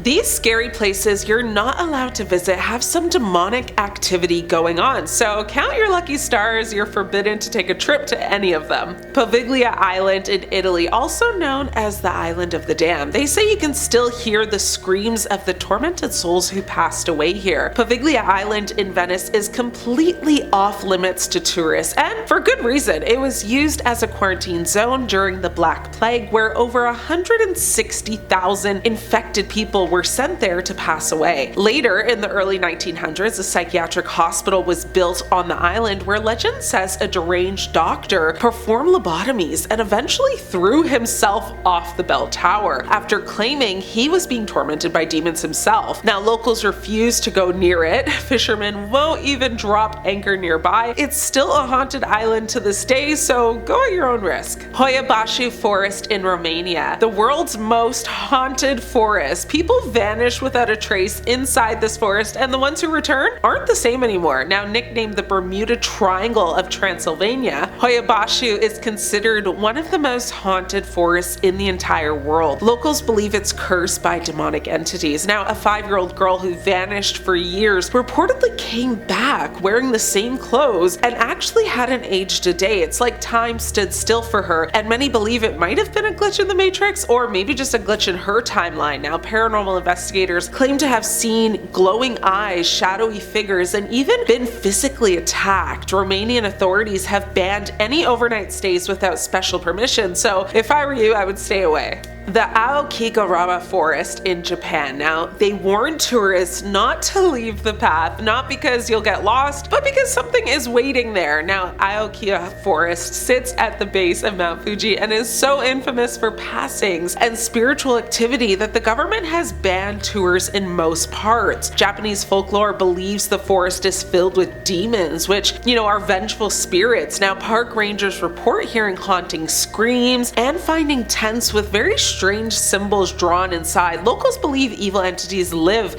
these scary places you're not allowed to visit have some demonic activity going on, so count your lucky stars, you're forbidden to take a trip to any of them. Poveglia Island in Italy, also known as the Island of the Damned. They say you can still hear the screams of the tormented souls who passed away here. Poveglia Island in Venice is completely off limits to tourists, and for good reason. It was used as a quarantine zone during the Black Plague, where over 160,000 infected people were sent there to pass away. Later, in the early 1900s, a psychiatric hospital was built on the island where legend says a deranged doctor performed lobotomies and eventually threw himself off the bell tower after claiming he was being tormented by demons himself. Now, locals refuse to go near it. Fishermen won't even drop anchor nearby. It's still a haunted island to this day, so go at your own risk. Hoia Baciu Forest in Romania, the world's most haunted forest. People vanish without a trace inside this forest, and the ones who return aren't the same anymore. Now nicknamed the Bermuda Triangle of Transylvania, Hoia Baciu is considered one of the most haunted forests in the entire world. Locals believe it's cursed by demonic entities. Now, a 5-year-old girl who vanished for years reportedly came back wearing the same clothes and actually hadn't aged a day. It's like time stood still for her, and many believe it might have been a glitch in the Matrix or maybe just a glitch in her timeline. Now, paranormal investigators claim to have seen glowing eyes, shadowy figures, and even been physically attacked. Romanian authorities have banned any overnight stays without special permission, so if I were you, I would stay away. The Aokigahara forest in Japan. Now, they warn tourists not to leave the path, not because you'll get lost, but because something is waiting there. Now, Aokigahara forest sits at the base of Mount Fuji and is so infamous for passings and spiritual activity that the government has banned tours in most parts. Japanese folklore believes the forest is filled with demons, which, are vengeful spirits. Now, park rangers report hearing haunting screams and finding tents with very strange symbols drawn inside. Locals believe evil entities live,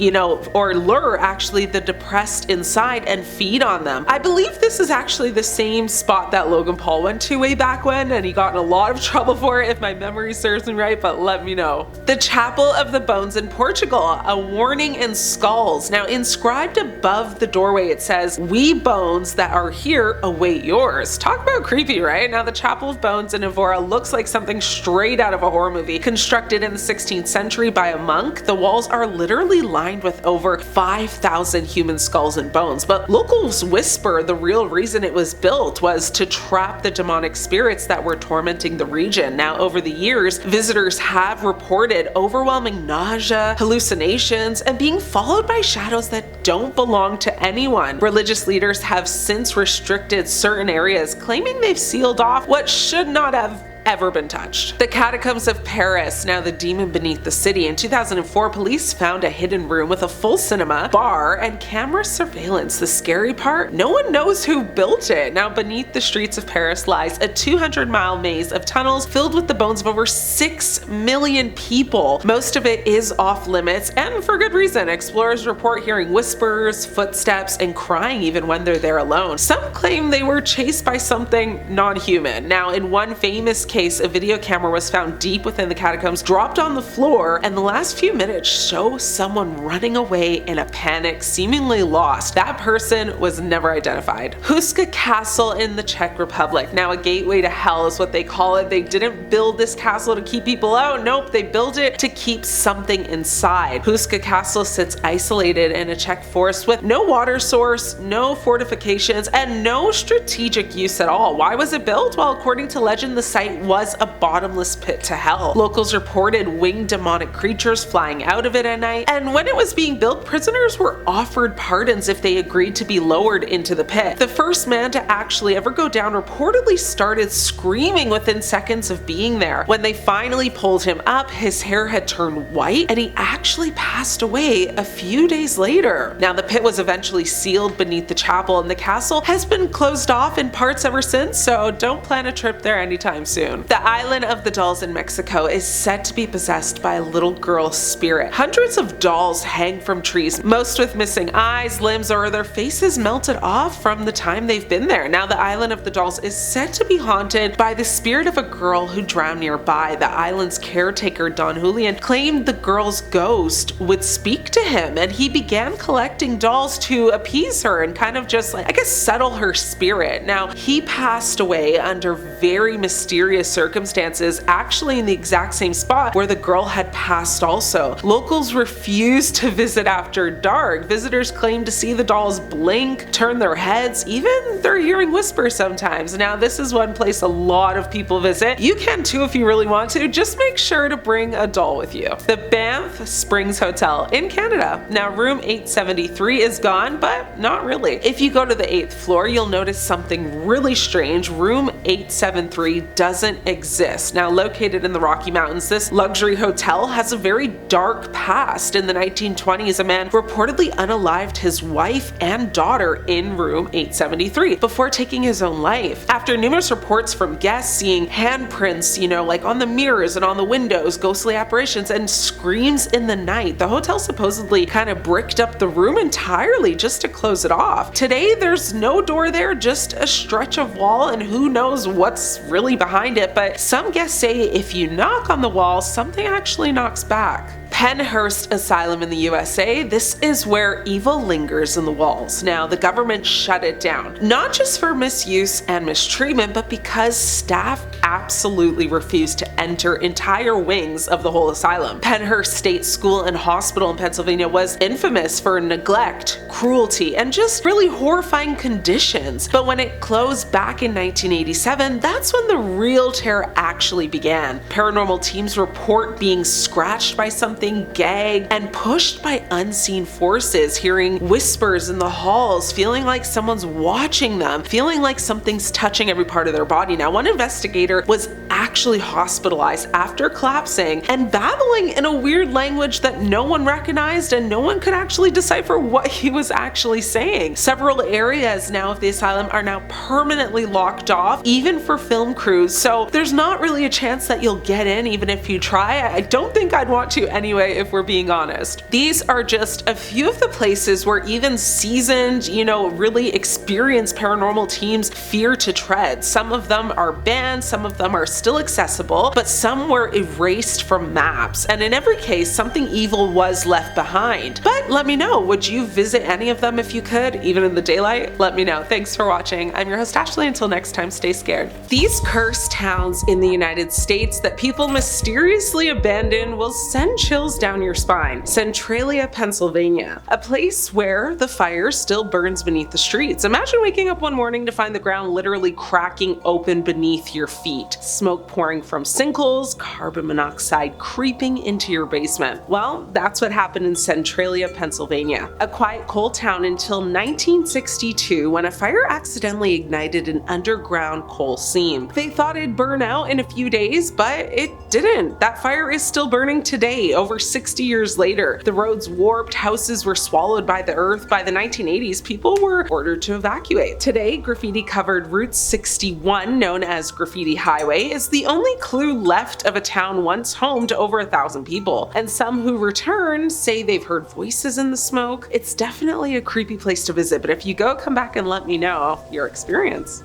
or lure actually the depressed inside and feed on them. I believe this is actually the same spot that Logan Paul went to way back when, and he got in a lot of trouble for it if my memory serves me right, but let me know. The Chapel of the Bones in Portugal, a warning in skulls. Now, inscribed above the doorway it says, "We bones that are here await yours." Talk about creepy, right? Now, the Chapel of Bones in Evora looks like something straight out of a horror movie. Constructed in the 16th century by a monk, the walls are literally lined with over 5,000 human skulls and bones, but locals whisper the real reason it was built was to trap the demonic spirits that were tormenting the region. Now, over the years, visitors have reported overwhelming nausea, hallucinations, and being followed by shadows that don't belong to anyone. Religious leaders have since restricted certain areas, claiming they've sealed off what should not have ever been touched. The Catacombs of Paris, now the demon beneath the city. In 2004, police found a hidden room with a full cinema, bar, and camera surveillance. The scary part? No one knows who built it. Now, beneath the streets of Paris lies a 200-mile maze of tunnels filled with the bones of over 6 million people. Most of it is off limits, and for good reason. Explorers report hearing whispers, footsteps, and crying even when they're there alone. Some claim they were chased by something non-human. Now, in one famous case, a video camera was found deep within the catacombs, dropped on the floor, and the last few minutes show someone running away in a panic, seemingly lost. That person was never identified. Houska Castle in the Czech Republic. Now, a gateway to hell is what they call it. They didn't build this castle to keep people out. Nope, they built it to keep something inside. Houska Castle sits isolated in a Czech forest with no water source, no fortifications, and no strategic use at all. Why was it built? Well, according to legend, the site was a bottomless pit to hell. Locals reported winged demonic creatures flying out of it at night, and when it was being built, prisoners were offered pardons if they agreed to be lowered into the pit. The first man to actually ever go down reportedly started screaming within seconds of being there. When they finally pulled him up, his hair had turned white, and he actually passed away a few days later. Now, the pit was eventually sealed beneath the chapel, and the castle has been closed off in parts ever since, so don't plan a trip there anytime soon. soon. The island of the dolls in Mexico is said to be possessed by a little girl's spirit. Hundreds of dolls hang from trees, most with missing eyes, limbs, or their faces melted off from the time they've been there. Now, the island of the dolls is said to be haunted by the spirit of a girl who drowned nearby. The island's caretaker, Don Julian, claimed the girl's ghost would speak to him, and he began collecting dolls to appease her and kind of just, like, I guess, settle her spirit. Now, he passed away under very mysterious circumstances, actually in the exact same spot where the girl had passed also. Locals refused to visit after dark. Visitors claimed to see the dolls blink, turn their heads, even they're hearing whispers sometimes. Now, this is one place a lot of people visit. You can too if you really want to. Just make sure to bring a doll with you. The Banff Springs Hotel in Canada. Now, room 873 is gone, but not really. If you go to the 8th floor, you'll notice something really strange. Room 873 doesn't exist. Now, located in the Rocky Mountains, this luxury hotel has a very dark past. In the 1920s, a man reportedly unalived his wife and daughter in room 873 before taking his own life. After numerous reports from guests seeing handprints, like on the mirrors and on the windows, ghostly apparitions, and screams in the night, the hotel supposedly kind of bricked up the room entirely just to close it off. Today, there's no door there, just a stretch of wall, and who knows what's really behind it, but some guests say if you knock on the wall, something actually knocks back. Pennhurst Asylum in the USA, this is where evil lingers in the walls. Now, the government shut it down, not just for misuse and mistreatment, but because staff absolutely refused to enter entire wings of the whole asylum. Pennhurst State School and Hospital in Pennsylvania was infamous for neglect, cruelty, and just really horrifying conditions. But when it closed back in 1987, that's when the real terror actually began. Paranormal teams report being scratched by something, gagged, and pushed by unseen forces, hearing whispers in the halls, feeling like someone's watching them, feeling like something's touching every part of their body. Now, one investigator was actually hospitalized after collapsing and babbling in a weird language that no one recognized, and no one could actually decipher what he was actually saying. Several areas now of the asylum are now permanently locked off, even for film crews, so there's not really a chance that you'll get in even if you try. I don't think I'd want to anyway, if we're being honest. These are just a few of the places where even seasoned, really experienced paranormal teams fear to tread. Some of them are banned, some of them are still accessible, but some were erased from maps, and in every case, something evil was left behind. But let me know, would you visit any of them if you could, even in the daylight? Let me know. Thanks for watching. I'm your host, Ashley. Until next time, stay scared. These cursed towns in the United States that people mysteriously abandon will send chills down your spine. Centralia, Pennsylvania, a place where the fire still burns beneath the streets. Imagine waking up one morning to find the ground literally cracking open beneath your feet, smoke pouring from sinkholes, carbon monoxide creeping into your basement. Well, that's what happened in Centralia, Pennsylvania, a quiet coal town until 1962, when a fire accidentally ignited an underground coal seam. They thought it'd burn out in a few days, but it didn't. That fire is still burning today, over 60 years later. The roads warped, houses were swallowed by the earth. By the 1980s, people were ordered to evacuate. Today, graffiti-covered Route 61, known as Graffiti Highway, is the only clue left of a town once home to over 1,000 people. And some who return say they've heard voices in the smoke. It's definitely a creepy place to visit, but if you go, come back and let me know your experience.